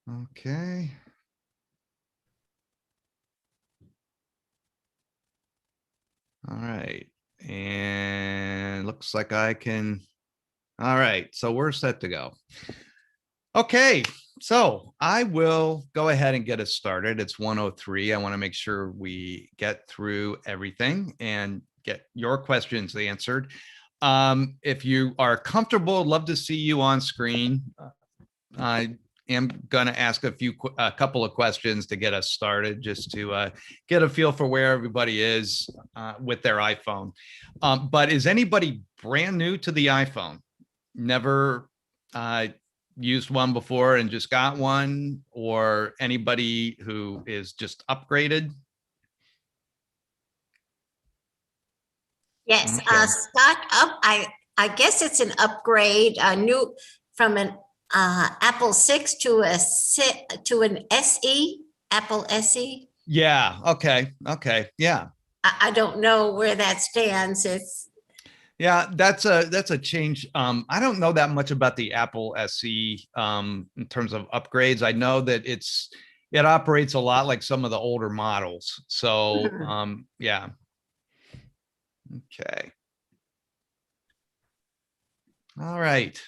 Okay. All right. And looks like I can. All right. So we're set to go. Okay. So I will go ahead and get us started. It's 1:03. I want to make sure we get through everything and get your questions answered. If you are comfortable, love to see you on screen. I am going to ask a couple of questions to get us started, just to get a feel for where everybody is with their iPhone. But is anybody brand new to the iPhone? Never used one before and just got one, or anybody who is just upgraded? Yes, Okay. start up. I guess it's an upgrade, new from an Apple 6 to an SE, Apple SE. Yeah. Okay. Okay. Yeah. I don't know where that stands. It's Yeah, that's a change. I don't know that much about the Apple SE in terms of upgrades. I know that it operates a lot like some of the older models. So yeah. Okay. All right.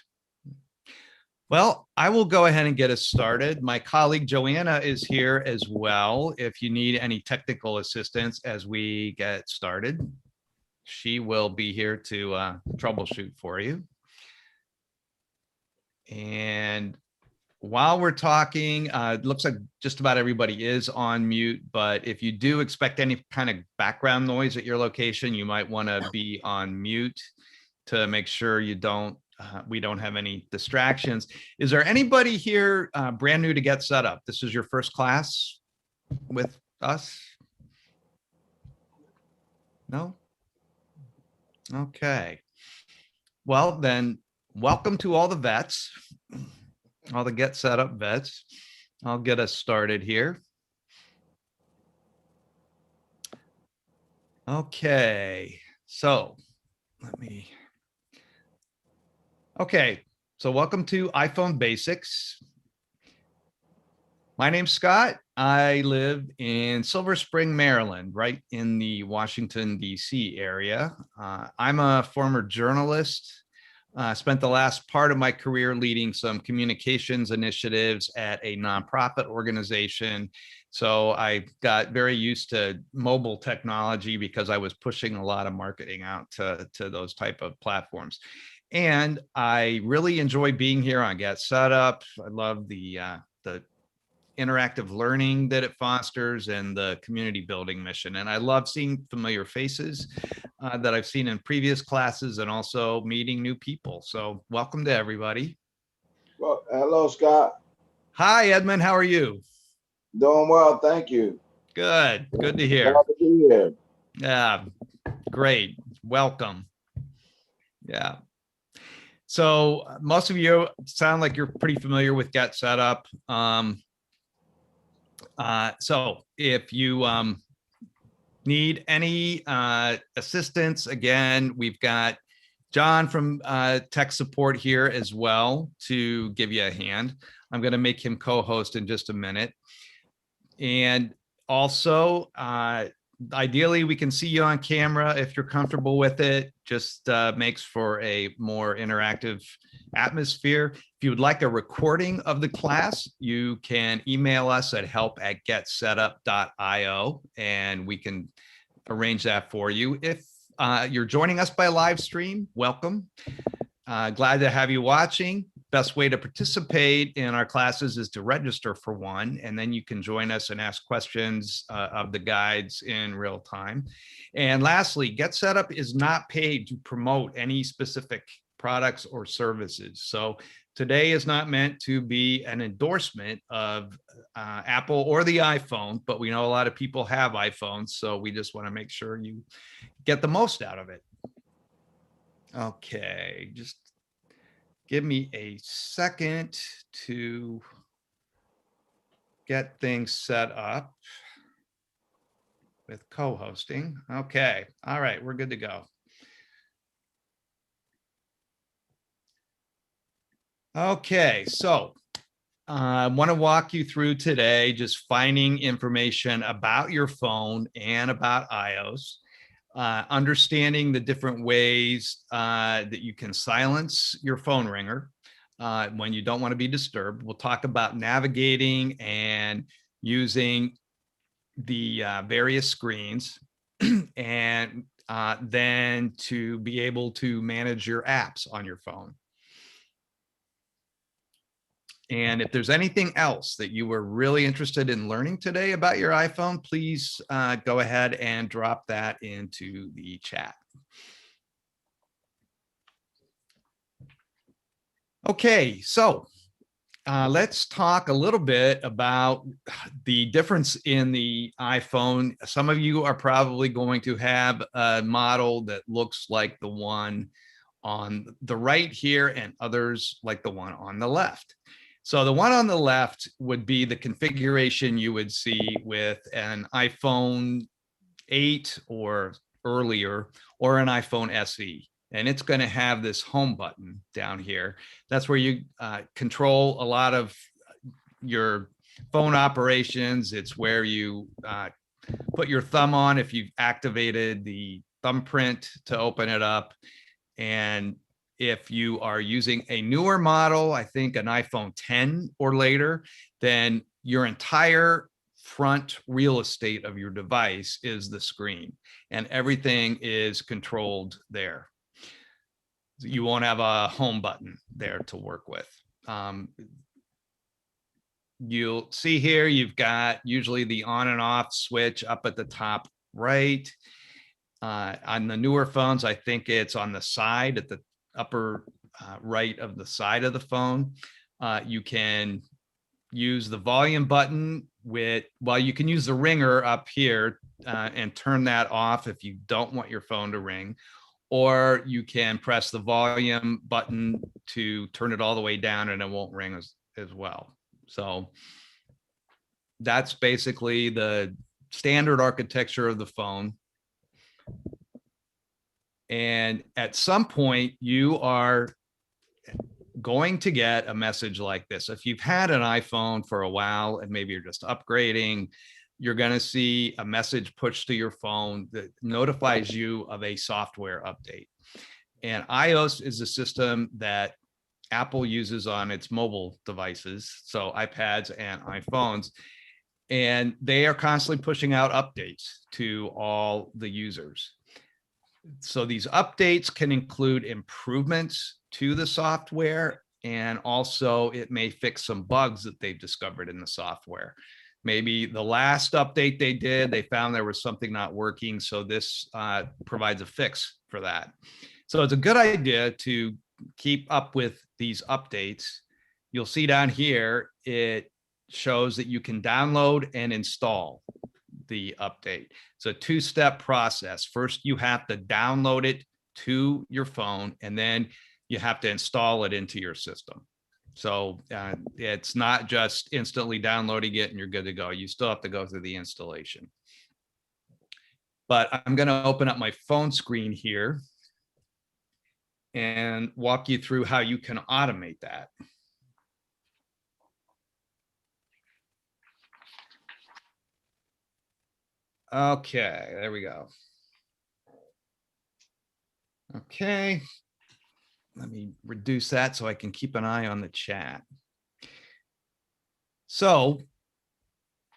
Well, I will go ahead and get us started. My colleague Joanna is here as well. If you need any technical assistance as we get started, she will be here to troubleshoot for you. And while we're talking, it looks like just about everybody is on mute, but if you do expect any kind of background noise at your location, you might want to be on mute to make sure we don't have any distractions. Is there anybody here brand new to Get Set Up? This is your first class with us? No? Okay. Well, then welcome to all the vets, all the Get Set Up vets. I'll get us started here. Okay, so okay, so welcome to iPhone Basics. My name's Scott. I live in Silver Spring, Maryland, right in the Washington, D.C. area. I'm a former journalist. Spent the last part of my career leading some communications initiatives at a nonprofit organization. So I got very used to mobile technology because I was pushing a lot of marketing out to those type of platforms. And I really enjoy being here on Get Set Up. I love the interactive learning that it fosters and the community building mission. And I love seeing familiar faces that I've seen in previous classes and also meeting new people. So welcome to everybody. Well, hello, Scott. Hi, Edmund. How are you? Doing well, thank you. Good. Good to hear. Glad to be here. Yeah, great. Welcome. Yeah. So most of you sound like you're pretty familiar with Get Set Up. So if you need any assistance, again, we've got John from tech support here as well to give you a hand. I'm going to make him co-host in just a minute. And also, ideally, we can see you on camera if you're comfortable with it. Just makes for a more interactive atmosphere. If you would like a recording of the class, you can email us at help@getsetup.io and we can arrange that for you. If you're joining us by live stream, welcome. Glad to have you watching. Best way to participate in our classes is to register for one, and then you can join us and ask questions of the guides in real time. And lastly, Get Set Up is not paid to promote any specific products or services. So today is not meant to be an endorsement of Apple or the iPhone, but we know a lot of people have iPhones, so we just want to make sure you get the most out of it. Okay, just give me a second to get things set up with co-hosting. Okay, all right, we're good to go. Okay, so I want to walk you through today just finding information about your phone and about iOS, understanding the different ways that you can silence your phone ringer when you don't want to be disturbed. We'll talk about navigating and using the various screens and then to be able to manage your apps on your phone. And if there's anything else that you were really interested in learning today about your iPhone, please go ahead and drop that into the chat. Okay, so let's talk a little bit about the difference in the iPhone. Some of you are probably going to have a model that looks like the one on the right here and others like the one on the left. So the one on the left would be the configuration you would see with an iPhone 8 or earlier or an iPhone SE. And it's going to have this home button down here. That's where you control a lot of your phone operations. It's where you put your thumb on if you've activated the thumbprint to open it up. And if you are using a newer model, I think an iPhone 10 or later, then your entire front real estate of your device is the screen and everything is controlled there. You won't have a home button there to work with. You'll see here, you've got usually the on and off switch up at the top right. On the newer phones, I think it's on the side at the upper right of the side of the phone. You can use the volume button you can use the ringer up here and turn that off if you don't want your phone to ring, or you can press the volume button to turn it all the way down and it won't ring as well. So that's basically the standard architecture of the phone. And at some point, you are going to get a message like this. If you've had an iPhone for a while and maybe you're just upgrading, you're going to see a message pushed to your phone that notifies you of a software update. And iOS is a system that Apple uses on its mobile devices, so iPads and iPhones. And they are constantly pushing out updates to all the users. So these updates can include improvements to the software, and also it may fix some bugs that they've discovered in the software. Maybe the last update they did, they found there was something not working, so this provides a fix for that. So it's a good idea to keep up with these updates. You'll see down here, it shows that you can download and install the update. It's a two-step process. First, you have to download it to your phone, and then you have to install it into your system. So it's not just instantly downloading it and you're good to go. You still have to go through the installation. But I'm going to open up my phone screen here and walk you through how you can automate that. Okay, there we go. Okay, let me reduce that so I can keep an eye on the chat. So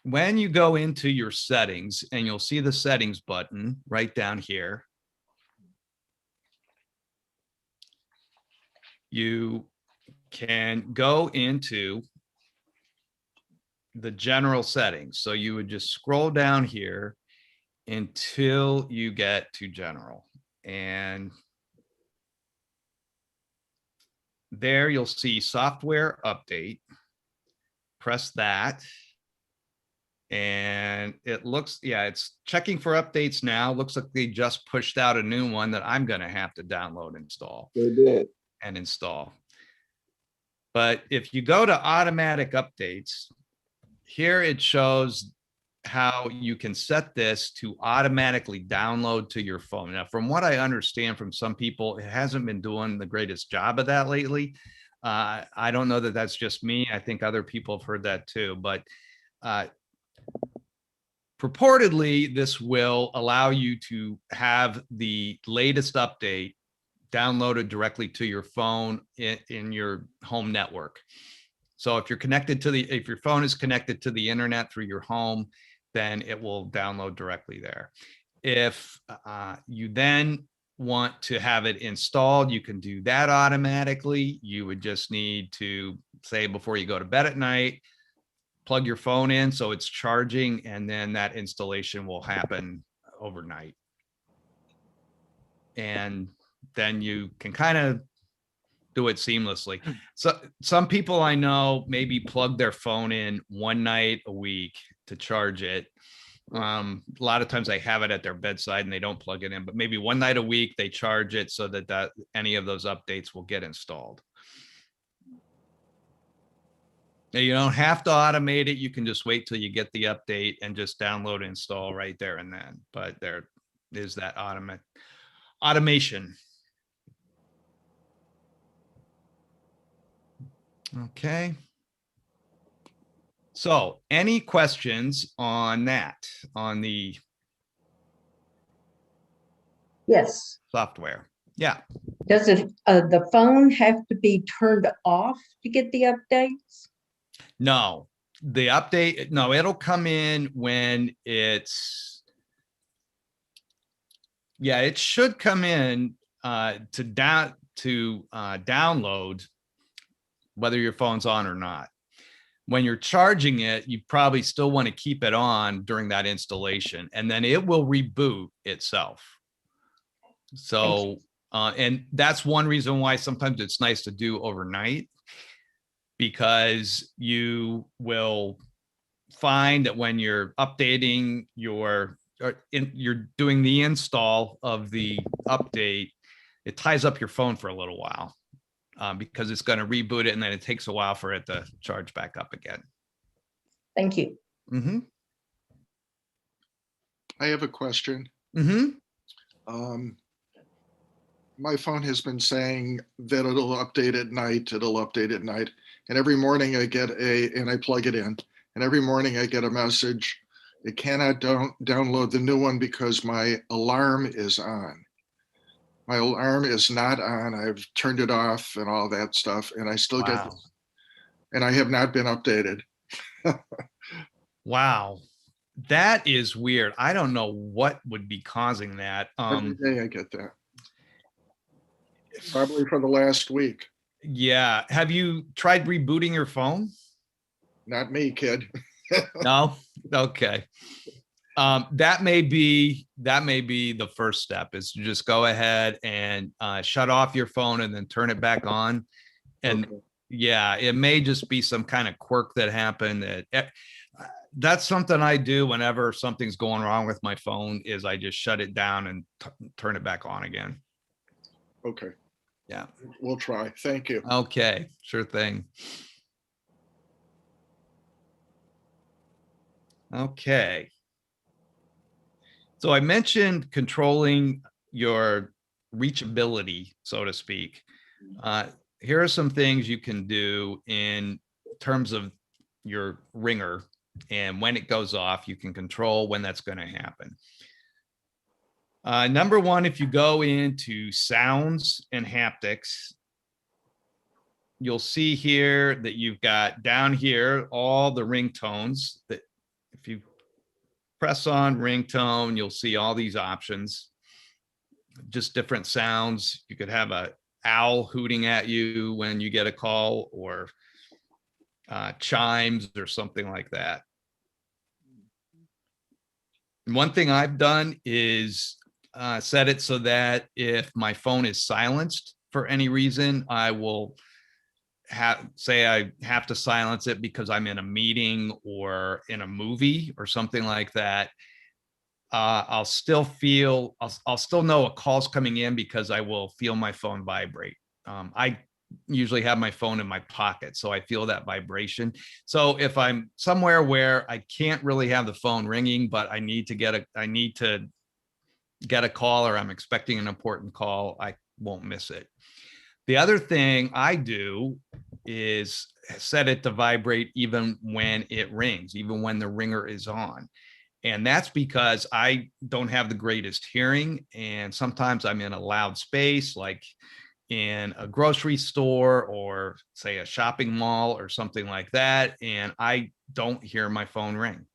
when you go into your settings, and you'll see the settings button right down here, you can go into the general settings. So you would just scroll down here until you get to general. And there you'll see software update. Press that. And it looks, yeah, it's checking for updates now. Looks like they just pushed out a new one that I'm going to have to download, install. They did. And install. But if you go to automatic updates, here it shows how you can set this to automatically download to your phone. Now, from what I understand from some people, it hasn't been doing the greatest job of that lately. I don't know that that's just me. I think other people have heard that too, but purportedly, this will allow you to have the latest update downloaded directly to your phone in your home network. So if you're connected to if your phone is connected to the internet through your home, then it will download directly there. If you then want to have it installed, you can do that automatically. You would just need to say before you go to bed at night, plug your phone in so it's charging, and then that installation will happen overnight. And then you can kind of do it seamlessly. So some people I know maybe plug their phone in one night a week to charge it. A lot of times they have it at their bedside and they don't plug it in, but maybe one night a week they charge it so that any of those updates will get installed. Now, you don't have to automate it. You can just wait till you get the update and just download and install right there and then. But there is that automation. Okay. So any questions on that, on the Yes. software? Yeah. Does the phone have to be turned off to get the updates? No, the update, no, it'll come in when it's, yeah, it should come in to download whether your phone's on or not. When you're charging it, you probably still want to keep it on during that installation, and then it will reboot itself. So, and that's one reason why sometimes it's nice to do overnight, because you will find that when you're updating you're doing the install of the update, it ties up your phone for a little while because it's going to reboot it, and then it takes a while for it to charge back up again. Thank you. Mm-hmm. I have a question. Mm-hmm. My phone has been saying that it'll update at night, and every morning I get and I plug it in, and every morning I get a message, it cannot download the new one because my alarm is on. My alarm is not on. I've turned it off and all that stuff, and I still get, and I have not been updated. Wow. That is weird. I don't know what would be causing that. Every day I get that. Probably for the last week. Yeah. Have you tried rebooting your phone? Not me, kid. No? Okay. That may be the first step, is to just go ahead and shut off your phone and then turn it back on. And Okay. yeah, it may just be some kind of quirk that happened. That's something I do whenever something's going wrong with my phone, is I just shut it down and turn it back on again. Okay. Yeah. We'll try. Thank you. Okay, sure thing. Okay. So I mentioned controlling your reachability, so to speak. Here are some things you can do in terms of your ringer, and when it goes off, you can control when that's going to happen. Number one, if you go into sounds and haptics, you'll see here that you've got down here all the ringtones. That if you press on ringtone, you'll see all these options, just different sounds. You could have a owl hooting at you when you get a call, or chimes or something like that. One thing I've done is set it so that if my phone is silenced for any reason, I will say I have to silence it because I'm in a meeting or in a movie or something like that. I'll still know a call's coming in because I will feel my phone vibrate. I usually have my phone in my pocket, so I feel that vibration. So if I'm somewhere where I can't really have the phone ringing, but I need to get a call, or I'm expecting an important call, I won't miss it. The other thing I do is set it to vibrate even when it rings, even when the ringer is on. And that's because I don't have the greatest hearing. And sometimes I'm in a loud space, like in a grocery store or say a shopping mall or something like that. And I don't hear my phone ring.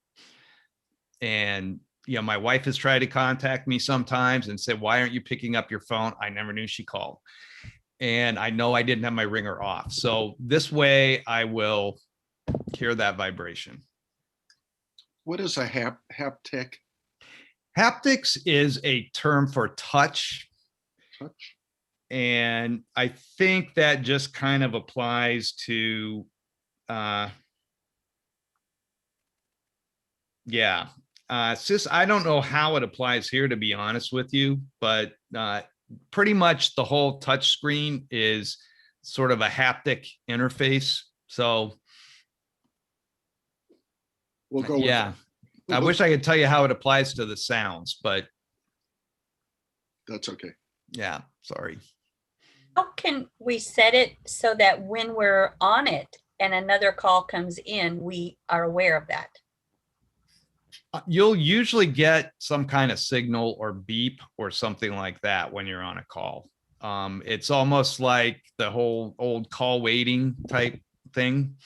And my wife has tried to contact me sometimes and said, why aren't you picking up your phone? I never knew she called. And I know I didn't have my ringer off. So this way I will hear that vibration. What is a haptic? Haptics is a term for touch. Touch? And I think that just kind of applies to, it's just, I don't know how it applies here, to be honest with you, but pretty much the whole touch screen is sort of a haptic interface. So We'll go with yeah, it. I wish I could tell you how it applies to the sounds, but That's okay. yeah, sorry. How can we set it so that when we're on it and another call comes in, we are aware of that? You'll usually get some kind of signal or beep or something like that when you're on a call. It's almost like the whole old call waiting type thing.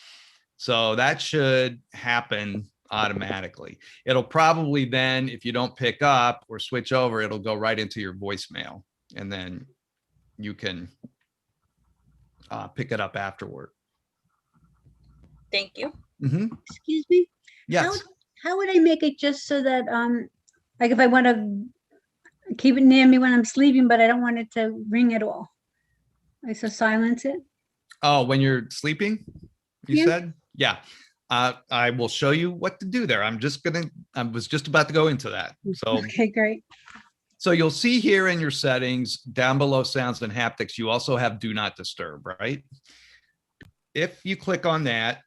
So that should happen automatically. It'll probably then, if you don't pick up or switch over, it'll go right into your voicemail, and then you can pick it up afterward. Thank you. Excuse me? Yes. How would I make it just so that, like if I want to keep it near me when I'm sleeping, but I don't want it to ring at all? Like, so silence it? Oh, when you're sleeping, you Yeah. said? Yeah. I will show you what to do there. I was just about to go into that. So, Okay, great. so you'll see here in your settings down below sounds and haptics, you also have do not disturb, right? If you click on that,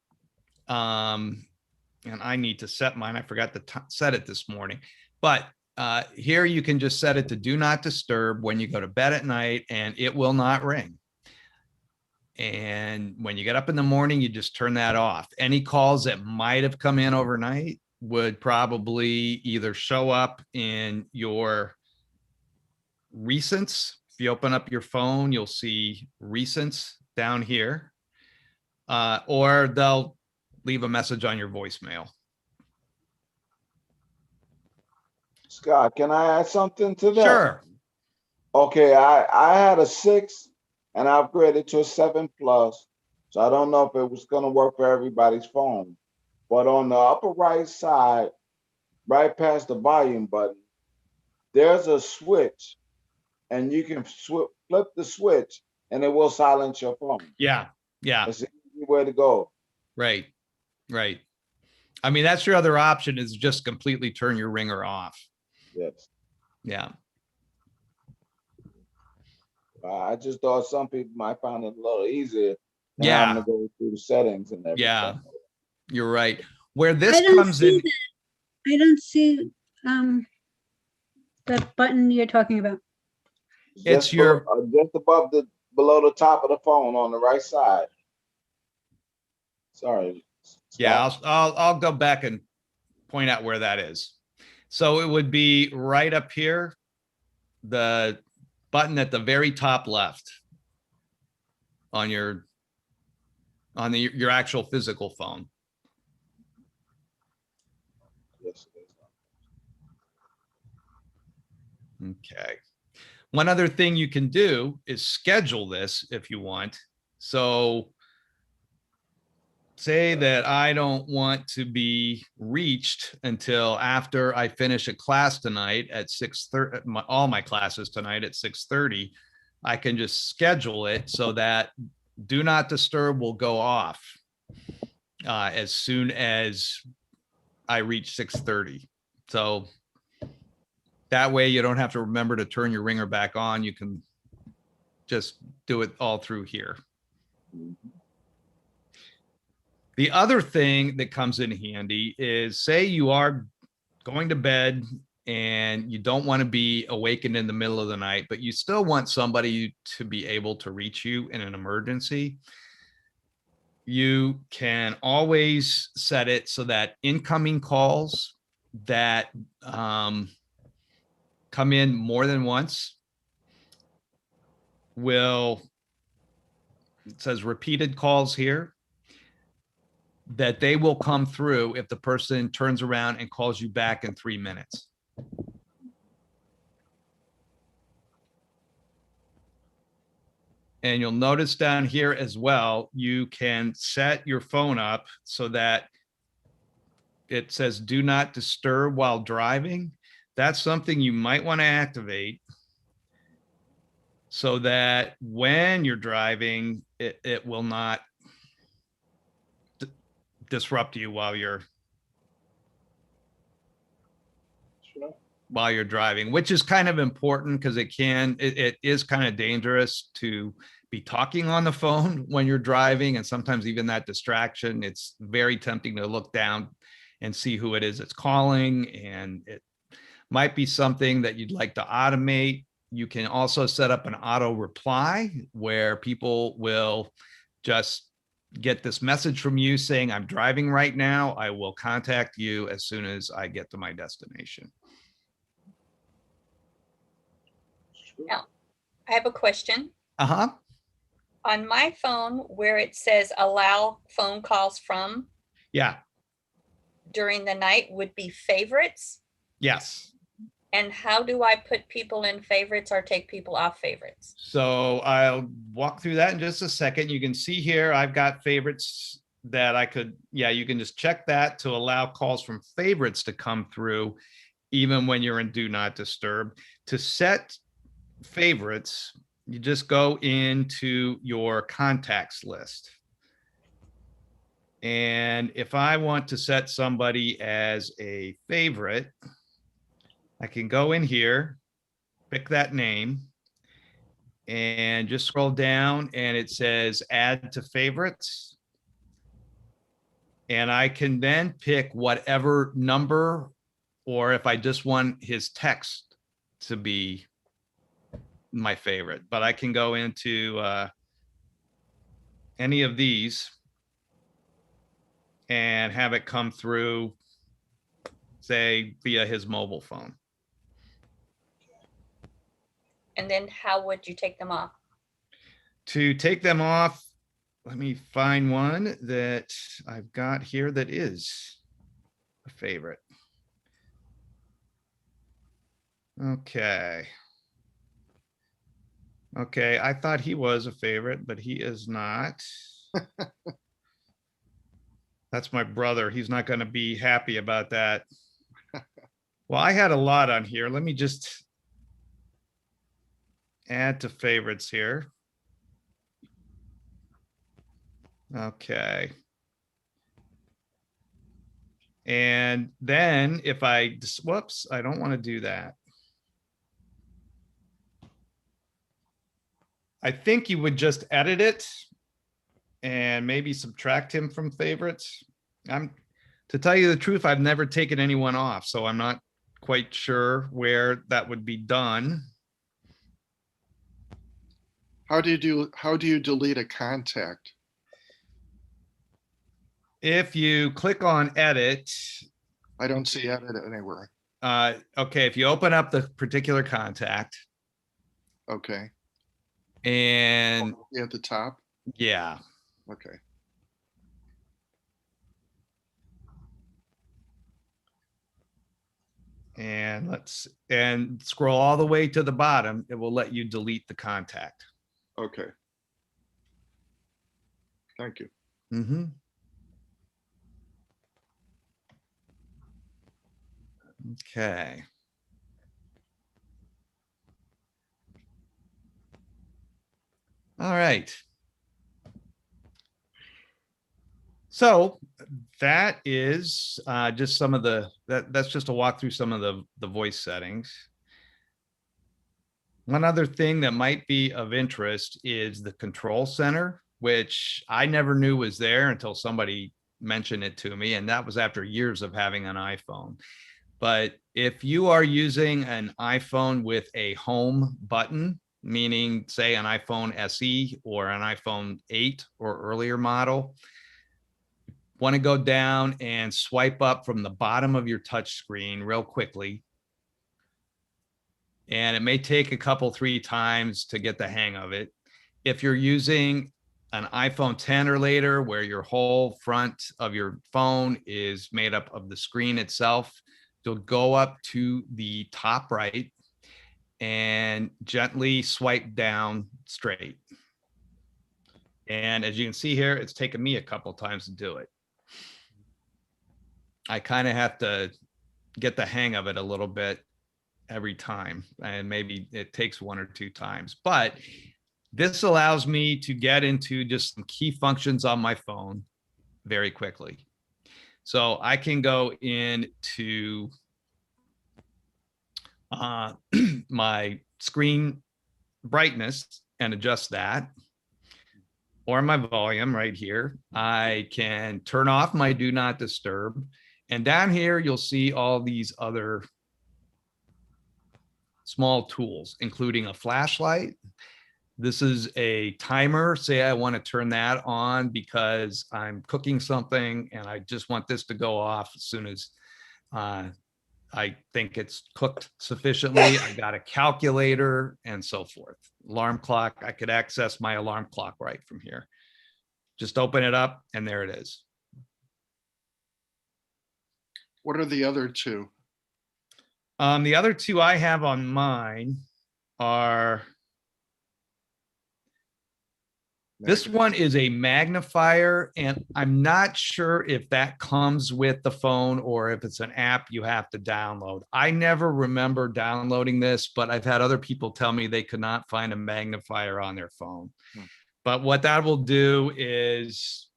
and I need to set mine. I forgot to set it this morning, but here you can just set it to do not disturb when you go to bed at night, and it will not ring. And when you get up in the morning, you just turn that off. Any calls that might have come in overnight would probably either show up in your recents. If you open up your phone, you'll see recents down here, or they'll leave a message on your voicemail. Scott, can I add something to that? Sure. Okay, I had a 6 and I upgraded to a 7 Plus. So I don't know if it was going to work for everybody's phone. But on the upper right side, right past the volume button, there's a switch, and you can flip the switch and it will silence your phone. Yeah. Yeah. It's the easy way to go. Right. Right. I mean, that's your other option, is just completely turn your ringer off. Yes. Yeah. I just thought some people might find it a little easier than Yeah. having to go through the settings and everything. Yeah. You're right. Where this I don't comes see in, that. I don't see the button you're talking about. It's your- just above below the top of the phone on the right side. Sorry. yeah, Scott. I'll go back and point out where that is. So it would be right up here, the button at the very top left on your actual physical phone. Yes, it is. Okay. One other thing you can do is schedule this if you want. So say that I don't want to be reached until after I finish a class tonight at 6:30, all my classes tonight at 6:30, I can just schedule it so that do not disturb will go off as soon as I reach 6:30. So that way you don't have to remember to turn your ringer back on. You can just do it all through here. The other thing that comes in handy is, say you are going to bed and you don't want to be awakened in the middle of the night, but you still want somebody to be able to reach you in an emergency, you can always set it so that incoming calls that come in more than once will, it says repeated calls here, that they will come through if the person turns around and calls you back in 3 minutes. And you'll notice down here as well, you can set your phone up so that it says do not disturb while driving. That's something you might want to activate so that when you're driving, it will not disrupt you while you're driving, which is kind of important because it is kind of dangerous to be talking on the phone when you're driving. And sometimes even that distraction, it's very tempting to look down and see who it is that's calling. And it might be something that you'd like to automate. You can also set up an auto reply where people will just get this message from you saying, I'm driving right now. I will contact you as soon as I get to my destination. Now, I have a question. Uh-huh. On my phone, where it says allow phone calls from Yeah. during the night would be favorites. Yes. And how do I put people in favorites or take people off favorites? So I'll walk through that in just a second. You can see here, I've got favorites that I could, you can just check that to allow calls from favorites to come through, even when you're in do not disturb. To set favorites, you just go into your contacts list. And if I want to set somebody as a favorite, I can go in here, pick that name, and just scroll down and it says add to favorites. And I can then pick whatever number, or if I just want his text to be my favorite, but I can go into any of these and have it come through, say, via his mobile phone. And then how would you take them off? To take them off, let me find one that I've got here that is a favorite. Okay. Okay, I thought he was a favorite, but he is not. That's my brother. He's not going to be happy about that. Well, I had a lot on here. Let me just add to favorites here. Okay. And then if I, whoops, I don't want to do that. I think you would just edit it and maybe subtract him from favorites. To tell you the truth, I've never taken anyone off, so I'm not quite sure where that would be done. How do you delete a contact? If you click on edit, I don't see edit anywhere. okay, if you open up the particular contact. Okay. And at the top. Yeah. Okay. And and scroll all the way to the bottom. It will let you delete the contact. Okay. Thank you. Mm-hmm. Okay. All right. So that is just some of that's just a walk through some of the voice settings. One other thing that might be of interest is the control center, which I never knew was there until somebody mentioned it to me. And that was after years of having an iPhone. But if you are using an iPhone with a home button, meaning say an iPhone SE or an iPhone 8 or earlier model, want to go down and swipe up from the bottom of your touch screen real quickly. And it may take a couple, 3 times to get the hang of it. If you're using an iPhone 10 or later, where your whole front of your phone is made up of the screen itself, you'll go up to the top right and gently swipe down straight. And as you can see here, it's taken me a couple times to do it. I kind of have to get the hang of it a little bit every time, and maybe it takes 1 or 2 times, but this allows me to get into just some key functions on my phone very quickly. So I can go into my screen brightness and adjust that, or my volume right here. I can turn off my do not disturb. And down here, you'll see all these other small tools, including a flashlight. This is a timer. Say I want to turn that on because I'm cooking something and I just want this to go off as soon as I think it's cooked sufficiently. I got a calculator and so forth. Alarm clock. I could access my alarm clock right from here. Just open it up and there it is. What are the other two? The other two I have on mine are, this one is a magnifier, and I'm not sure if that comes with the phone or if it's an app you have to download. I never remember downloading this, but I've had other people tell me they could not find a magnifier on their phone. But what that will do is,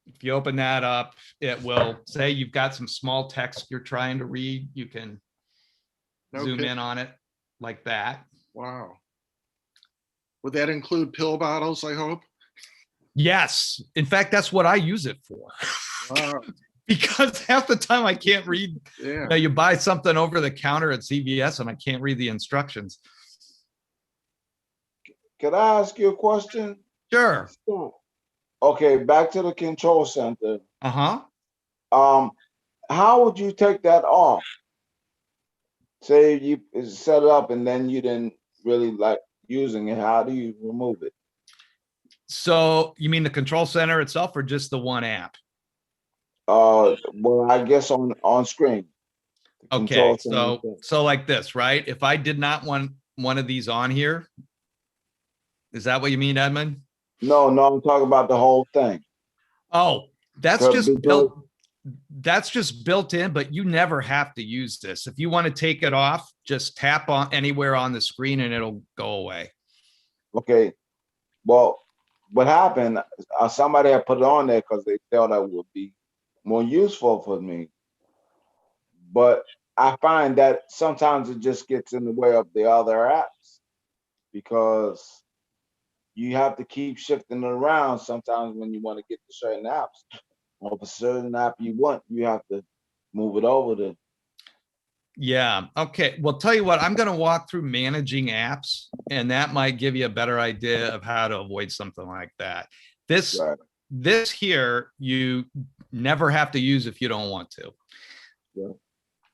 if you open that up, it will say you've got some small text you're trying to read. You can zoom in on it like that. Wow. Would that include pill bottles, I hope? Yes. In fact, that's what I use it for. Wow. Because half the time I can't read. Yeah. You know, you buy something over the counter at CVS and I can't read the instructions. Could I ask you a question? Sure. Okay, back to the control center. Uh-huh. How would you take that off? Say you set it up and then you didn't really like using it. How do you remove it? So you mean the control center itself or just the one app? Well, I guess on screen. Okay, so like this, right? If I did not want one of these on here, is that what you mean, Edmund? No, I'm talking about the whole thing. Oh, that's just built. That's just built in, but you never have to use this. If you want to take it off, just tap on anywhere on the screen and it'll go away. Okay. Well, what happened? Somebody had put it on there because they thought that would be more useful for me. But I find that sometimes it just gets in the way of the other apps because you have to keep shifting it around sometimes when you want to get to certain apps. Or if a certain app you want, you have to move it over to. Yeah. Okay. Well, tell you what, I'm going to walk through managing apps, and that might give you a better idea of how to avoid something like that. This here, you never have to use if you don't want to. Yeah.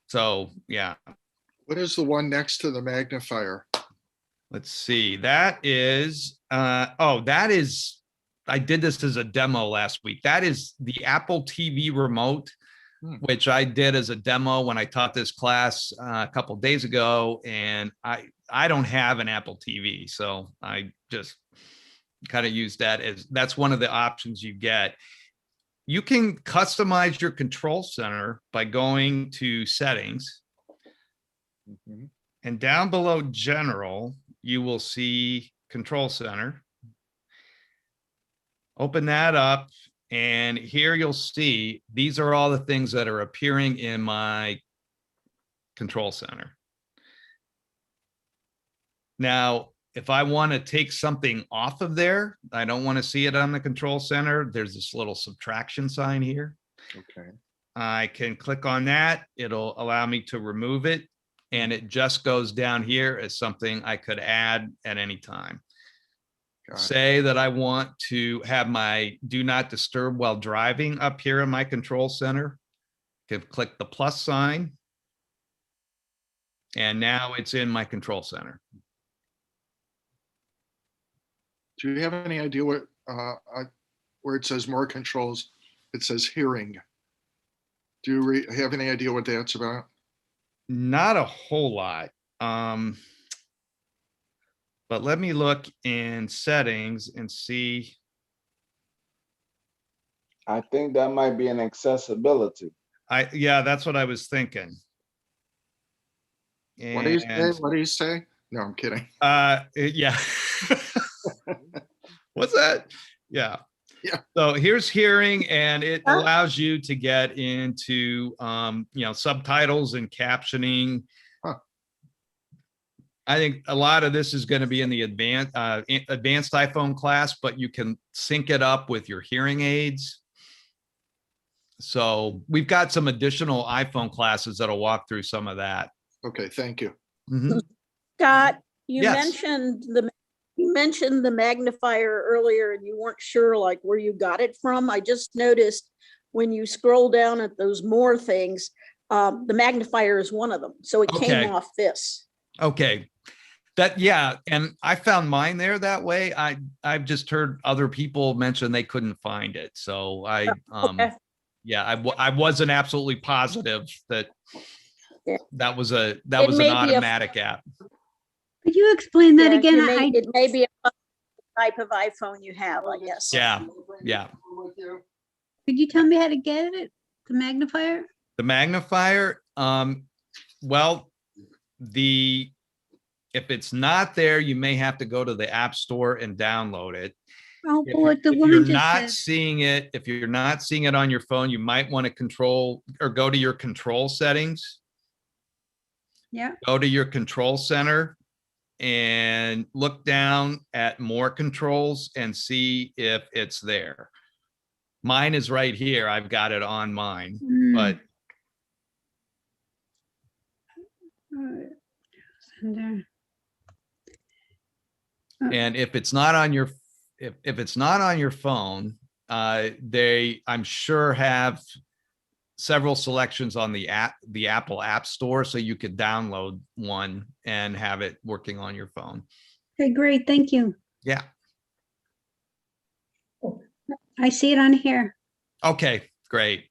So, yeah. What is the one next to the magnifier? Let's see. That is, I did this as a demo last week. That is the Apple TV remote, which I did as a demo when I taught this class a couple of days ago. And I don't have an Apple TV, so I just kind of use that as, that's one of the options you get. You can customize your control center by going to settings. And down below general, you will see control center. Open that up, and here you'll see these are all the things that are appearing in my control center. Now, if I want to take something off of there, I don't want to see it on the control center, there's this little subtraction sign here. Okay. I can click on that. It'll allow me to remove it. And it just goes down here as something I could add at any time. Got it. Say that I want to have my do not disturb while driving up here in my control center. Can click the plus sign. And now it's in my control center. Do you have any idea what, where it says more controls, it says hearing? Do you have any idea what that's about? Not a whole lot. But let me look in settings and see. I think that might be an accessibility. Yeah, that's what I was thinking. What do you say? And What do you say? No, I'm kidding. yeah. What's that? Yeah. Yeah. So here's hearing, and it allows you to get into subtitles and captioning. Huh. I think a lot of this is going to be in the advanced iPhone class, but you can sync it up with your hearing aids. So we've got some additional iPhone classes that'll walk through some of that. Okay, thank you. Mhm. Scott, you Yes. mentioned the magnifier earlier and you weren't sure like where you got it from. I just noticed when you scroll down at those more things, the magnifier is one of them. So it Okay. came off this. Okay. Yeah, and I found mine there that way. I've just heard other people mention they couldn't find it. So Okay. yeah, I wasn't absolutely positive that Yeah. that was an may be a- automatic app. Could you explain that Yeah, again? it may be a type of iPhone you have, I guess. Yeah. Yeah. Could you tell me how to get it? The magnifier? The magnifier, well, if it's not there, you may have to go to the App Store and download it. Oh, If, what the if woman you're just not said. seeing it, if you're not seeing it on your phone, you might want to control or go to your control settings, Yeah. go to your control center and look down at more controls and see if it's there. Mine is right here. I've got it on mine, but and if it's not on your if it's not on your phone, they I'm sure have several selections on the Apple App Store, so you could download one and have it working on your phone. Okay, great. Thank you. Yeah. I see it on here. Okay, great.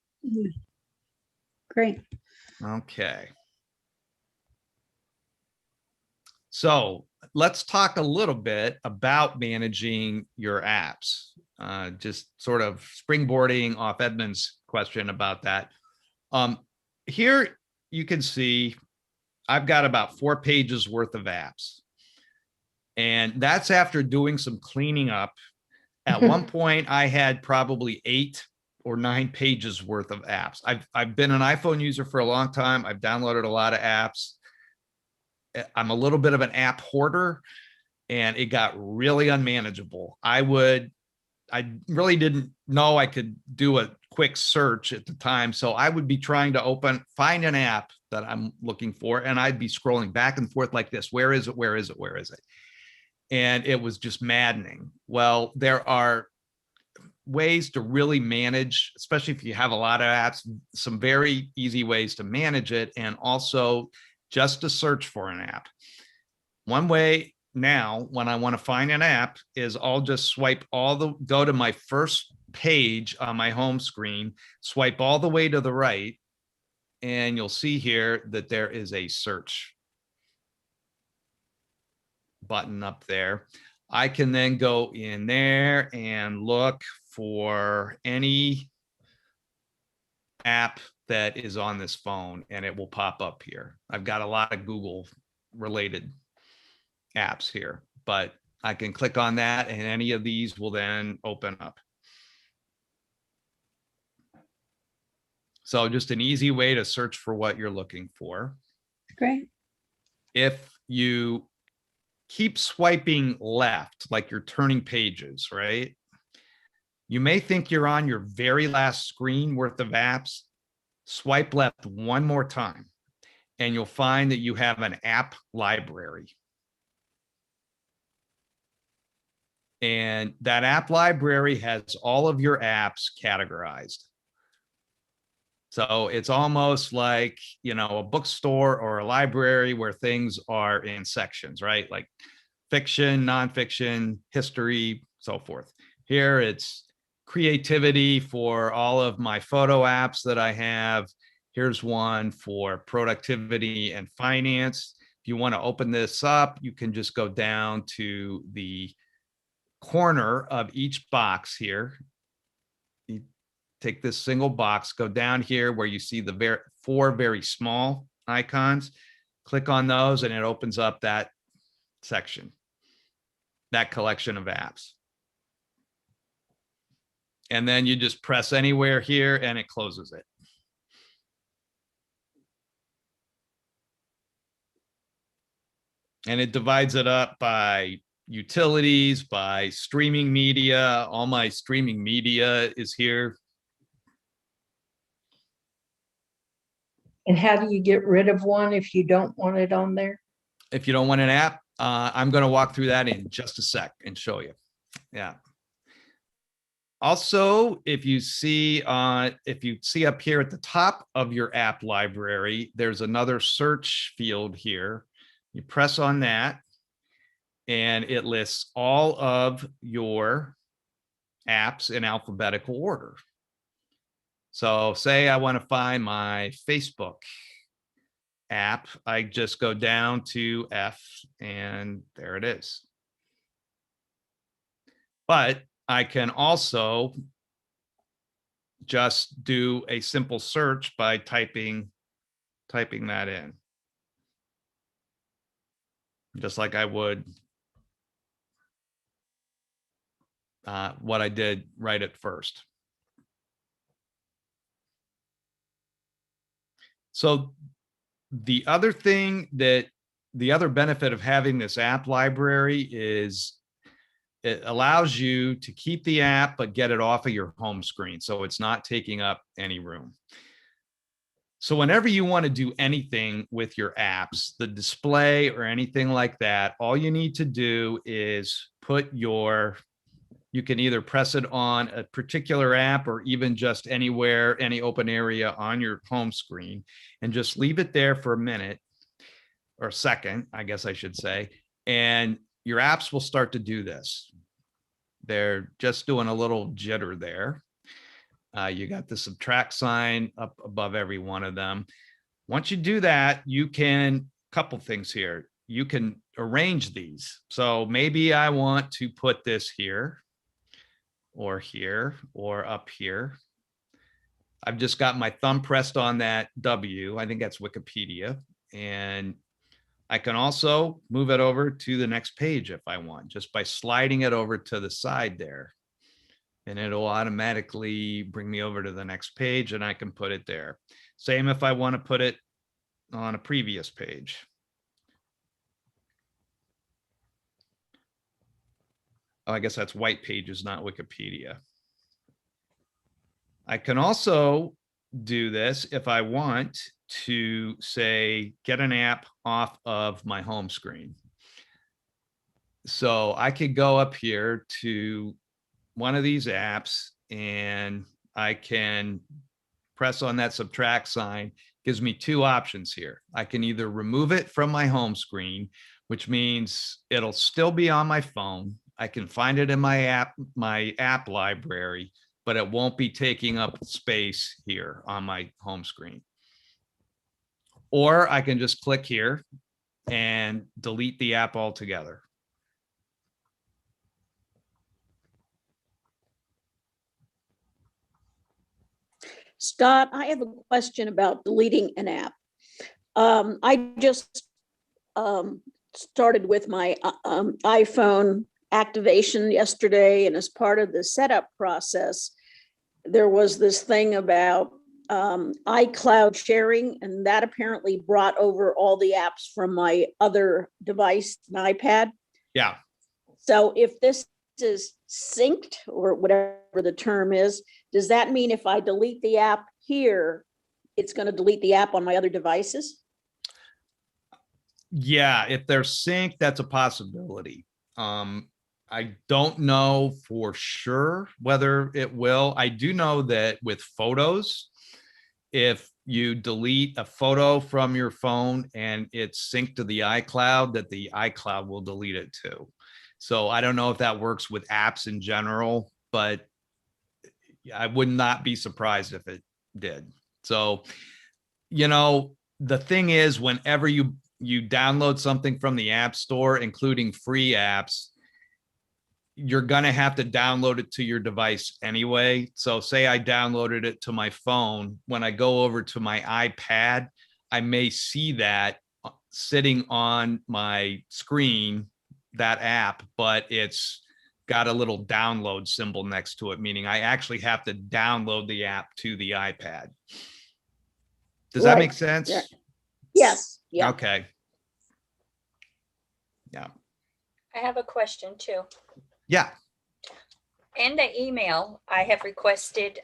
Great. Okay. So let's talk a little bit about managing your apps. Just sort of springboarding off Edmund's question about that. Here you can see I've got about 4 pages worth of apps. And that's after doing some cleaning up. At one point, I had probably 8 or 9 pages worth of apps. I've been an iPhone user for a long time. I've downloaded a lot of apps. I'm a little bit of an app hoarder, and it got really unmanageable. I really didn't know I could do a quick search at the time. So I would be trying to find an app that I'm looking for, and I'd be scrolling back and forth like this. Where is it? Where is it? Where is it? And it was just maddening. Well, there are ways to really manage, especially if you have a lot of apps, some very easy ways to manage it, and also just to search for an app. One way now, when I want to find an app, is I'll just go to my first page on my home screen, swipe all the way to the right, and you'll see here that there is a search button up there. I can then go in there and look for any app that is on this phone, and it will pop up here. I've got a lot of Google related apps here, but I can click on that and any of these will then open up. So just an easy way to search for what you're looking for. Great. If you keep swiping left, like you're turning pages, right? You may think you're on your very last screen worth of apps, swipe left one more time, and you'll find that you have an app library. And that app library has all of your apps categorized. So it's almost like, a bookstore or a library where things are in sections, right? Like fiction, nonfiction, history, so forth. Here it's creativity for all of my photo apps that I have. Here's one for productivity and finance. If you want to open this up, you can just go down to the corner of each box here. You take this single box, go down here where you see the four very small icons, click on those, and it opens up that section, that collection of apps. And then you just press anywhere here and it closes it. And it divides it up by utilities, by streaming media. All my streaming media is here. And how do you get rid of one if you don't want it on there? If you don't want an app, I'm going to walk through that in just a sec and show you. Yeah. Also, if you see up here at the top of your app library, there's another search field here. You press on that, and it lists all of your apps in alphabetical order. So say I want to find my Facebook app, I just go down to F, and there it is. But I can also just do a simple search by typing that in, just like I would what I did right at first. So the other benefit of having this app library is it allows you to keep the app, but get it off of your home screen, so it's not taking up any room. So whenever you want to do anything with your apps, the display or anything like that, all you need to do is you can either press it on a particular app or even just anywhere, any open area on your home screen, and just leave it there for a minute or a second, I guess I should say, and your apps will start to do this. They're just doing a little jitter there. You got the subtract sign up above every one of them. Once you do that, you can, couple things here. You can arrange these. So maybe I want to put this here or up here. I've just got my thumb pressed on that W. I think that's Wikipedia. And I can also move it over to the next page if I want, just by sliding it over to the side there. And it'll automatically bring me over to the next page, and I can put it there. Same if I want to put it on a previous page. Oh, I guess that's white pages, not Wikipedia. I can also do this if I want to, say, get an app off of my home screen. So I could go up here to one of these apps and I can press on that subtract sign. Gives me two options here. I can either remove it from my home screen, which means it'll still be on my phone. I can find it in my app library, but it won't be taking up space here on my home screen. Or I can just click here and delete the app altogether. Scott, I have a question about deleting an app. I just started with my iPhone activation yesterday, and as part of the setup process, there was this thing about iCloud sharing, and that apparently brought over all the apps from my other device, an iPad. Yeah. So if this is synced, or whatever the term is, does that mean if I delete the app here, it's going to delete the app on my other devices? Yeah, if they're synced, that's a possibility. I don't know for sure whether it will. I do know that with photos, if you delete a photo from your phone and it's synced to the iCloud, that the iCloud will delete it too. So I don't know if that works with apps in general, but I would not be surprised if it did. So, the thing is, whenever you download something from the App Store, including free apps, you're going to have to download it to your device anyway. So say I downloaded it to my phone. When I go over to my iPad, I may see that sitting on my screen, that app, but it's got a little download symbol next to it, meaning I actually have to download the app to the iPad. Does that Right. make sense? Yeah. Yes. Yeah. Okay. Yeah. I have a question too. Yeah. In the email, I have requested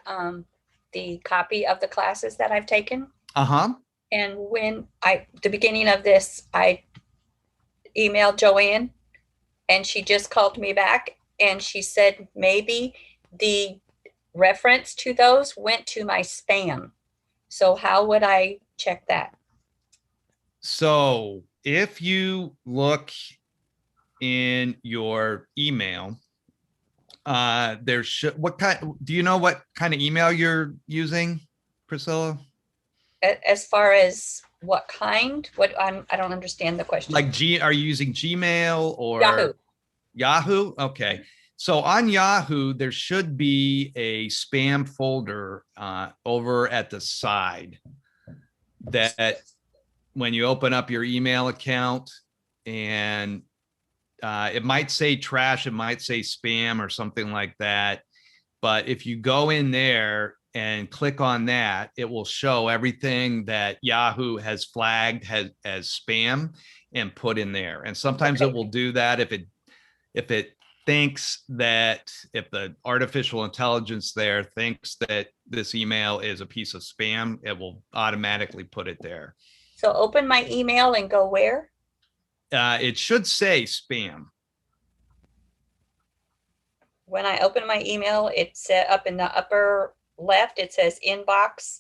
the copy of the classes that I've taken. Uh-huh. And when the beginning of this, I emailed Joanne and she just called me back and she said maybe the reference to those went to my spam. So how would I check that? So if you look in your email, do you know what kind of email you're using, Priscilla? As far as what kind? I don't understand the question. Like are you using Gmail or Yahoo? Yahoo? Okay. So on Yahoo, there should be a spam folder over at the side that when you open up your email account, and it might say trash, it might say spam or something like that. But if you go in there and click on that, it will show everything that Yahoo has flagged as spam and put in there. And sometimes it will do that if it thinks that, if the artificial intelligence there thinks that this email is a piece of spam, it will automatically put it there. So open my email and go where? It should say spam. When I open my email, it's up in the upper left, it says inbox.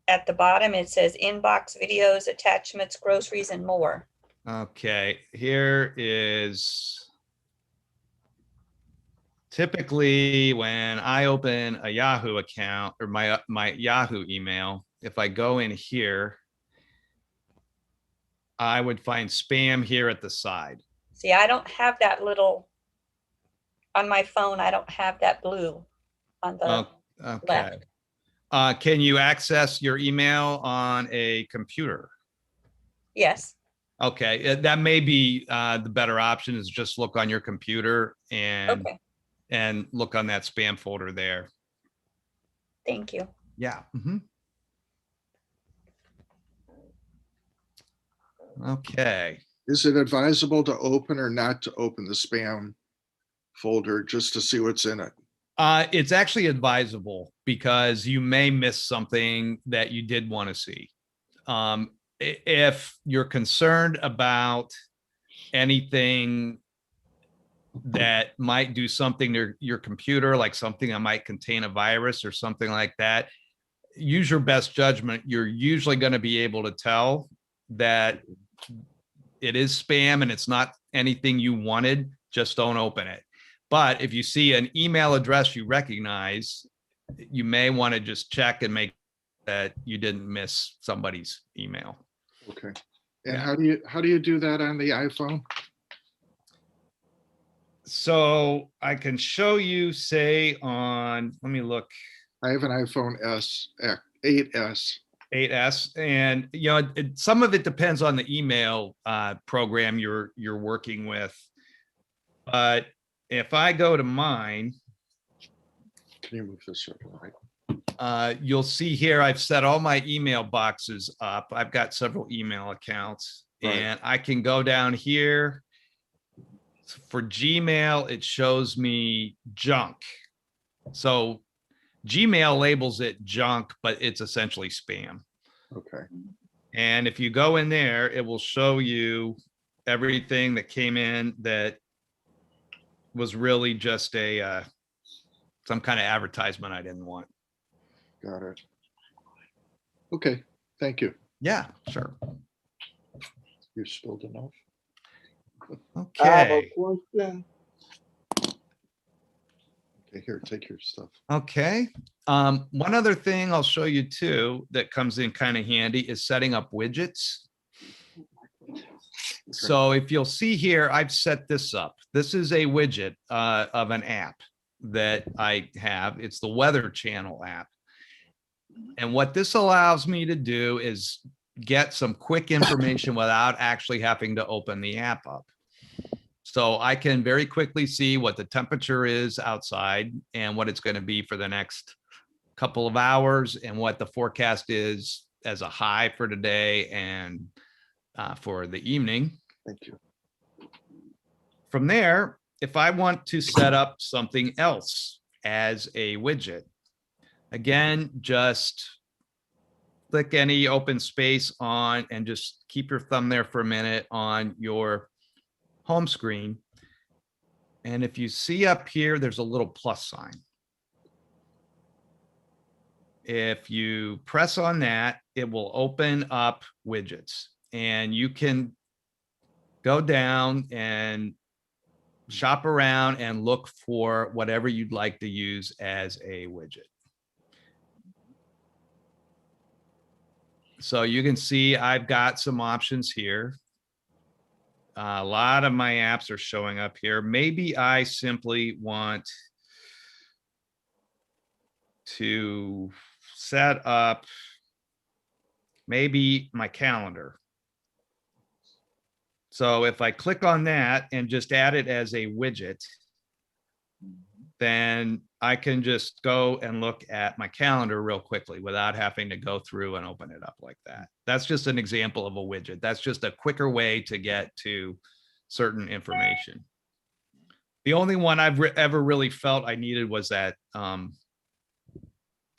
At the bottom, it says inbox, videos, attachments, groceries, and more. Okay, here is typically when I open a Yahoo account or my Yahoo email, if I go in here, I would find spam here at the side. See, I don't have that little, on my phone, I don't have that blue on the Okay. left. Can you access your email on a computer? Yes. Okay, that may be the better option, is just look on your computer and Okay. and look on that spam folder there. Thank you. Yeah. Mhm. Okay. Is it advisable to open or not to open the spam folder just to see what's in it? It's actually advisable because you may miss something that you did want to see. If you're concerned about anything that might do something to your computer, like something that might contain a virus or something like that, use your best judgment. You're usually going to be able to tell that it is spam and it's not anything you wanted. Just don't open it. But if you see an email address you recognize, you may want to just check and make that you didn't miss somebody's email. Okay. And Yeah. how do you do that on the iPhone? So I can show you, say on, let me look, I have an iPhone 8S. 8S, and some of it depends on the email program you're working with. But if I go to mine, Can you move this right? you'll see here I've set all my email boxes up. I've got several email accounts, Right. and I can go down here. For Gmail, it shows me junk. So Gmail labels it junk, but it's essentially spam. Okay. And if you go in there, it will show you everything that came in that was really just a some kind of advertisement I didn't want. Got it. Okay, thank you. Yeah, sure. You spilled enough. I have a Okay. question. Okay, here, take your stuff. Okay. One other thing I'll show you too that comes in kind of handy is setting up widgets. So if you'll see here, I've set this up. This is a widget of an app that I have. It's the Weather Channel app. And what this allows me to do is get some quick information without actually having to open the app up. So I can very quickly see what the temperature is outside and what it's going to be for the next couple of hours and what the forecast is as a high for today and for the evening. Thank you. From there, if I want to set up something else as a widget, again, just click any open space on and just keep your thumb there for a minute on your home screen. And if you see up here, there's a little plus sign. If you press on that, it will open up widgets and you can go down and shop around and look for whatever you'd like to use as a widget. So you can see I've got some options here. A lot of my apps are showing up here. Maybe I simply want to set up maybe my calendar. So if I click on that and just add it as a widget, then I can just go and look at my calendar real quickly without having to go through and open it up like that. That's just an example of a widget. That's just a quicker way to get to certain information. The only one I've ever really felt I needed was that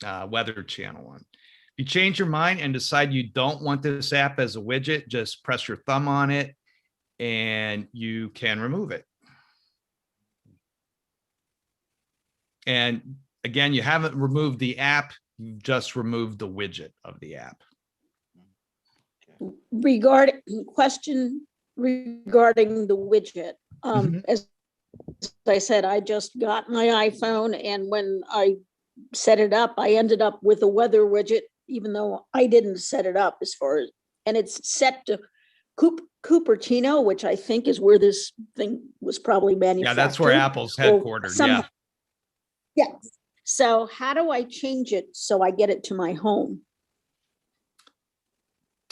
Weather Channel one. If you change your mind and decide you don't want this app as a widget, just press your thumb on it and you can remove it. And again, you haven't removed the app, you've just removed the widget of the app. Question regarding the widget. As I said, I just got my iPhone, and when I set it up, I ended up with a weather widget, even though I didn't set it up as far as, and it's set to Cupertino, which I think is where this thing was probably manufactured. Yeah, that's where Apple's headquartered. Yeah. Yes. So how do I change it so I get it to my home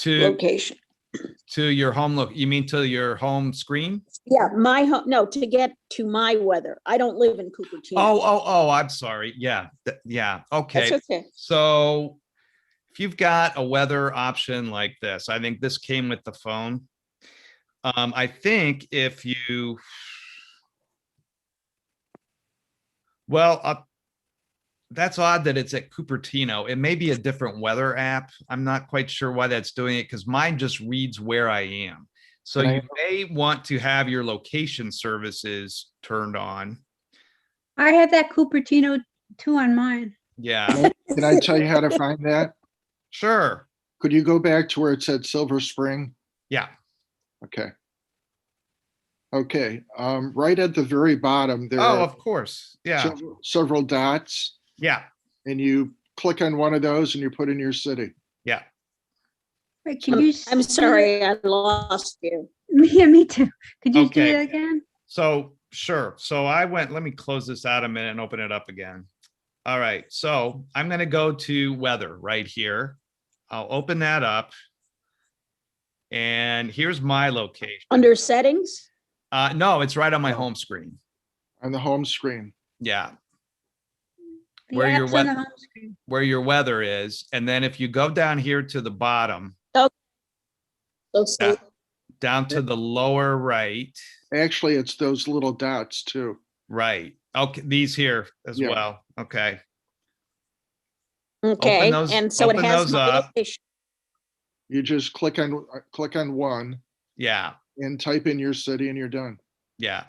location? To your home look, you mean to your home screen? Yeah, my home. No, to get to my weather. I don't live in Cupertino. Oh, I'm sorry. Yeah. Yeah. Okay. That's okay. So if you've got a weather option like this, I think this came with the phone. I think if you, well, that's odd that it's at Cupertino. It may be a different weather app. I'm not quite sure why that's doing it because mine just reads where I am. So you may want to have your location services turned on. I have that Cupertino too on mine. Yeah. Can I tell you how to find that? Sure. Could you go back to where it said Silver Spring? Yeah. Okay. Okay. Right at the very bottom, there Oh, are of course. Yeah. several dots, Yeah. and you click on one of those and you put in your city. Yeah. Wait, can you? I'm sorry, I lost you. Yeah, me too. Could you do Okay. it again? So sure. So I went, let me close this out a minute and open it up again. All right. So I'm going to go to weather right here. I'll open that up. And here's my location. Under settings? No, it's right on my home screen. On the home screen. Yeah. The Where your app's on the web- home screen. Where your weather is. And then if you go down here to the bottom, Let's Yeah. see. down to the lower right, Actually, it's those little dots too. right. Okay. These here as Yeah. well. Okay. Okay, those- and so it open has those my up. location. You just click on one Yeah, and type in your city and you're done. yeah.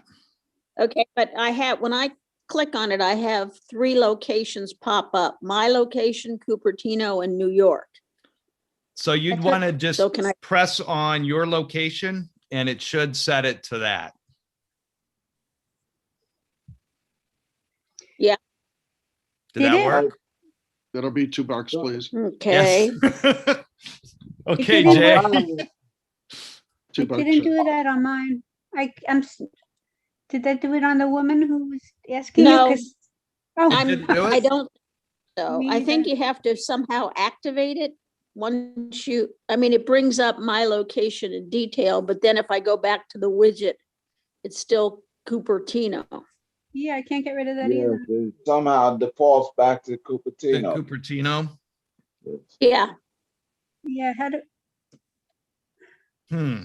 Okay, but when I click on it, I have 3 locations pop up. My location, Cupertino, and New York. So you'd That's what- want to just So can I- press on your location and it should set it to that. Yeah. Did that Did it? work? That'll be $2, please. Okay. Yes. Okay, didn't Jay. work. $2. It didn't do that on mine. Did that do it on the woman who was asking you? No. 'Cause- Oh, Didn't do it? I don't, so Me I think either. you have to somehow activate it. Once you, I mean, it brings up my location in detail, but then if I go back to the widget, it's still Cupertino. yeah, I can't get rid of that Yes, either. it somehow defaults back to The Cupertino. Cupertino. Yes. Yeah, Yeah, Hmm.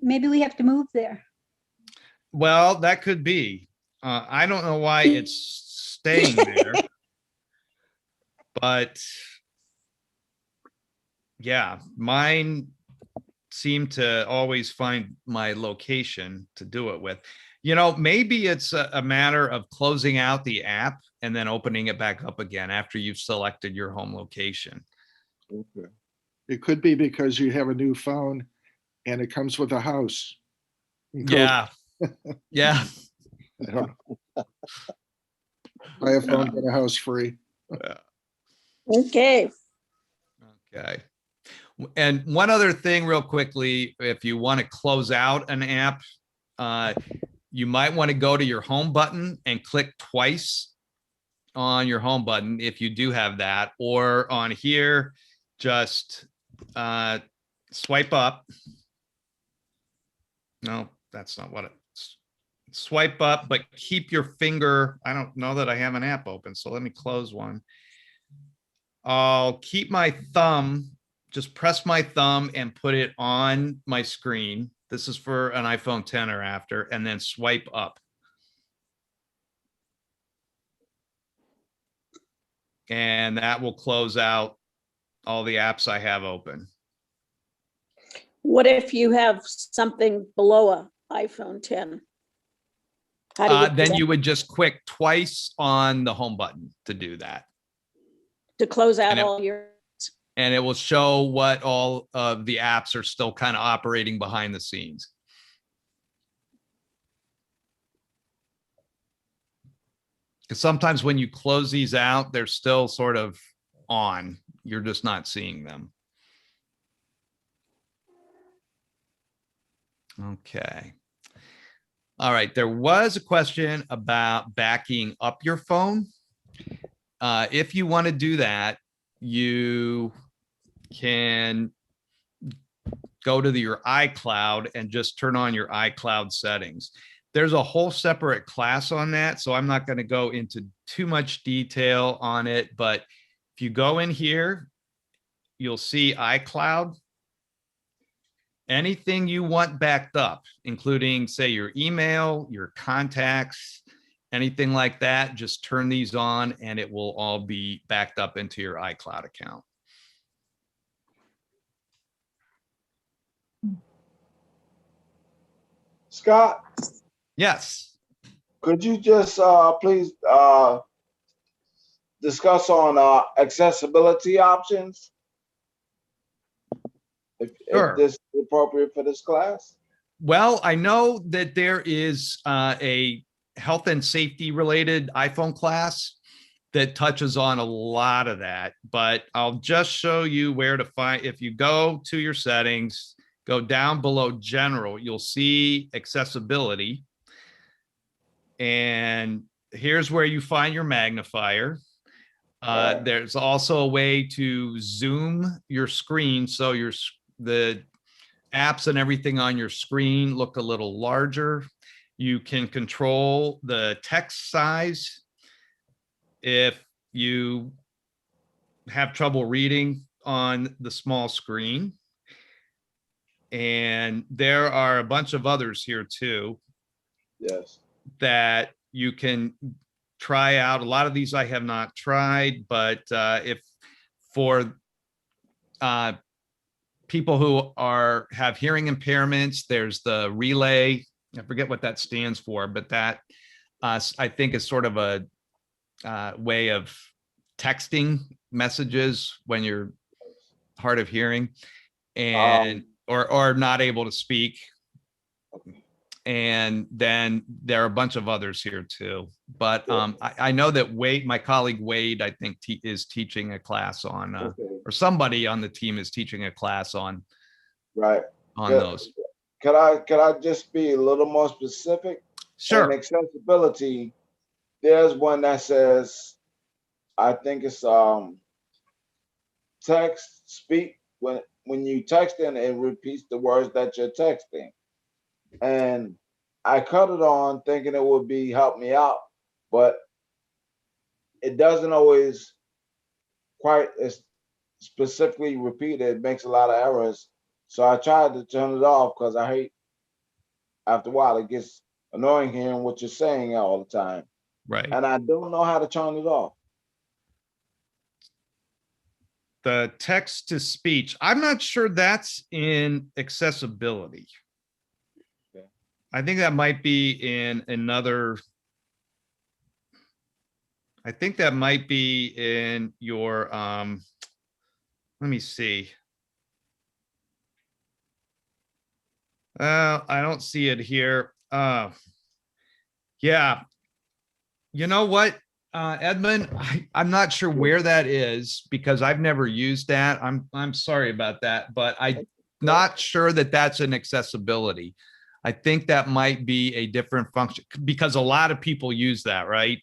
maybe we have to move there. Well, that could be. I don't know why it's staying there. But yeah, mine seem to always find my location to do it with. You know, maybe it's a matter of closing out the app and then opening it back up again after you've selected your home location. Okay. It could be because you have a new phone and it comes with a house. You go, Yeah. Yeah. I don't know. Buy a phone, get a house free. okay. Okay. And one other thing real quickly, if you want to close out an app, you might want to go to your home button and click twice on your home button if you do have that, or on here, just swipe up. No, that's not what it's. Swipe up, but keep your finger. I don't know that I have an app open, so let me close one. I'll keep my thumb, just press my thumb and put it on my screen. This is for an iPhone 10 or after, and then swipe up. And that will close out all the apps I have open. What if you have something below a iPhone 10? How do you do Then that? you would just click twice on the home button to do that. To close out and it- all your, And it will show what all of the apps are still kind of operating behind the scenes. Because sometimes when you close these out, they're still sort of on. You're just not seeing them. Okay. All right. There was a question about backing up your phone. If you want to do that, you can go to your iCloud and just turn on your iCloud settings. There's a whole separate class on that, so I'm not going to go into too much detail on it. But if you go in here, you'll see iCloud. Anything you want backed up, including, say, your email, your contacts, anything like that, just turn these on and it will all be backed up into your iCloud account. Scott, Yes. could you just please discuss on accessibility options? Sure. If this is appropriate for this class? Well, I know that there is a health and safety related iPhone class that touches on a lot of that, but I'll just show you where to find. If you go to your settings, go down below general, you'll see accessibility. And here's where you find your magnifier. There's also a way to zoom your screen so the apps and everything on your screen look a little larger. You can control the text size if you have trouble reading on the small screen. And there are a bunch of others here too Yes. that you can try out. A lot of these I have not tried, but if for people who have hearing impairments, there's the relay. I forget what that stands for, but that I think is sort of a way of texting messages when you're hard of hearing and or not able to speak. And then there are a bunch of others here too. But I know that Wade, my colleague Wade, I think is teaching a class on, or somebody on the team is teaching a class on those. Could I just be a little more specific? Sure. In accessibility, there's one that says, I think it's text speak. When you text in, it repeats the words that you're texting. And I cut it on thinking it would be help me out, but it doesn't always quite specifically repeat it. It makes a lot of errors. So I tried to turn it off because I hate, after a while, it gets annoying hearing what you're saying all the time. Right. And I don't know how to turn it off. The text to speech, I'm not sure that's in accessibility. Okay. I think that might be in another. I think that might be in your, let me see. I don't see it here. Yeah. You know what, Edmund, I'm not sure where that is because I've never used that. I'm sorry about that, but I'm not sure that that's an accessibility. I think that might be a different function because a lot of people use that, right?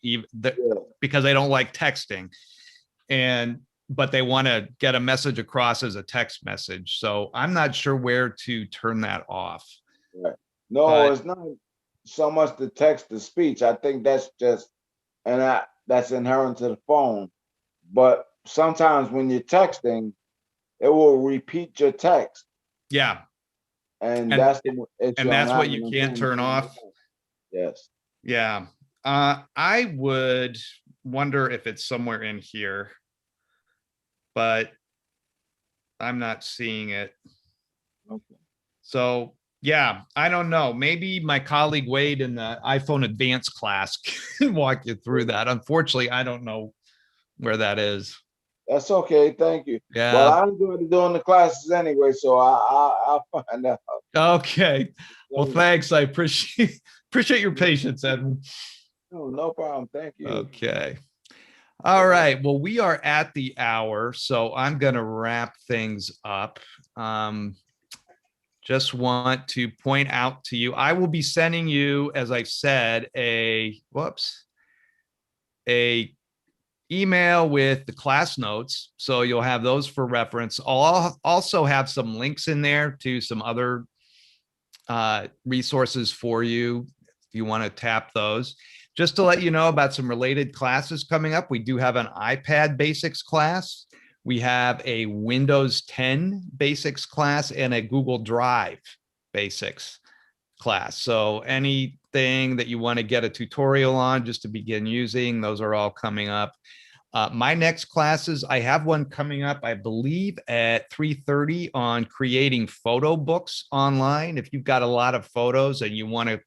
Because they don't like texting, but they want to get a message across as a text message. So I'm not sure where to turn that off. Right. No, it's not so much the text to speech. I think that's just, that's inherent to the phone. But sometimes when you're texting, it will repeat your text. Yeah. And that's what you can't turn off. Yes. Yeah. I would wonder if it's somewhere in here, but I'm not seeing it. Okay. So yeah, I don't know. Maybe my colleague Wade in the iPhone advanced class can walk you through that. Unfortunately, I don't know where that is. That's okay. Thank you. Yeah. Well, I enjoyed doing the classes anyway, so I'll find out. Okay. Well, thanks. I appreciate your patience, Edwin. No problem. Thank you. Okay. All right. Well, we are at the hour, so I'm going to wrap things up. Just want to point out to you, I will be sending you, as I said, a email with the class notes. So you'll have those for reference. I'll also have some links in there to some other resources for you if you want to tap those. Just to let you know about some related classes coming up, we do have an iPad basics class. We have a Windows 10 basics class and a Google Drive basics class. So anything that you want to get a tutorial on just to begin using, those are all coming up. My next classes, I have one coming up, I believe at 3:30 on creating photo books online. If you've got a lot of photos and you want to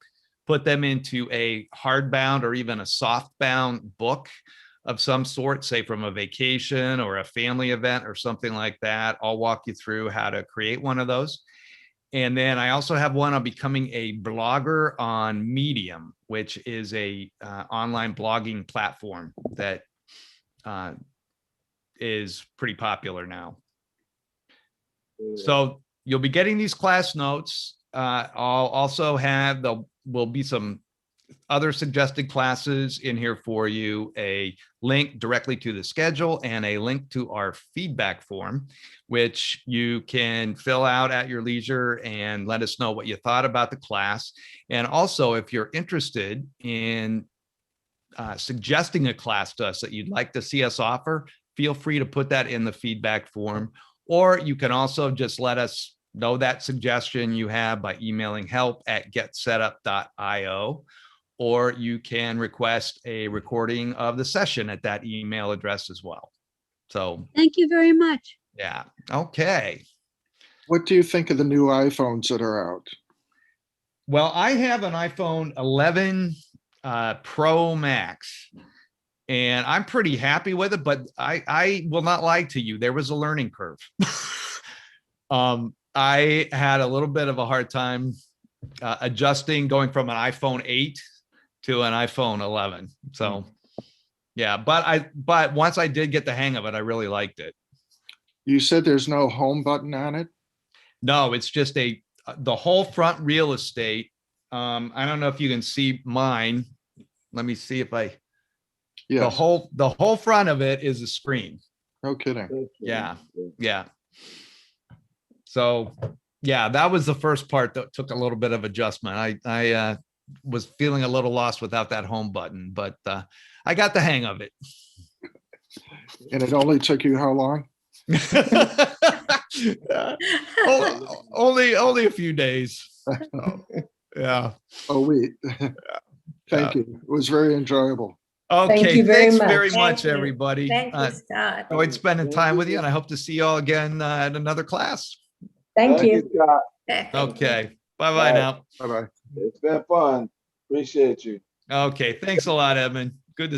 put them into a hardbound or even a softbound book of some sort, say from a vacation or a family event or something like that, I'll walk you through how to create one of those. And then I also have one on becoming a blogger on Medium, which is a online blogging platform that is pretty popular now. So you'll be getting these class notes. I'll also have, there will be some other suggested classes in here for you, a link directly to the schedule and a link to our feedback form, which you can fill out at your leisure and let us know what you thought about the class. And also, if you're interested in suggesting a class to us that you'd like to see us offer, feel free to put that in the feedback form, or you can also just let us know that suggestion you have by emailing help@getsetup.io. or you can request a recording of the session at that email address as well. So, Thank you very much. yeah. Okay. What do you think of the new iPhones that are out? Well, I have an iPhone 11 Pro Max, and I'm pretty happy with it, but I will not lie to you. There was a learning curve. I had a little bit of a hard time adjusting, going from an iPhone 8 to an iPhone 11. So, yeah, but once I did get the hang of it, I really liked it. You said there's no home button on it? No, it's just the whole front real estate. I don't know if you can see mine. Let me see if I. Yes. The whole front of it is a screen. No kidding. Yeah. Yeah. So, yeah, that was the first part that took a little bit of adjustment. I was feeling a little lost without that home button, but I got the hang of it. And it only took you how long? only a few days. Yeah. Oh, wait. Thank you. It was very enjoyable. Okay. Thank you very Thanks much. very Thank much, you. everybody. Thank you, Scott. Enjoyed spending time with you, and I hope to see you all again at another class. Thank you. Scott. Thank you. Okay. Bye-bye Bye. now. Bye-bye. It's been fun. Appreciate you. Okay. Thanks a lot, Edmund.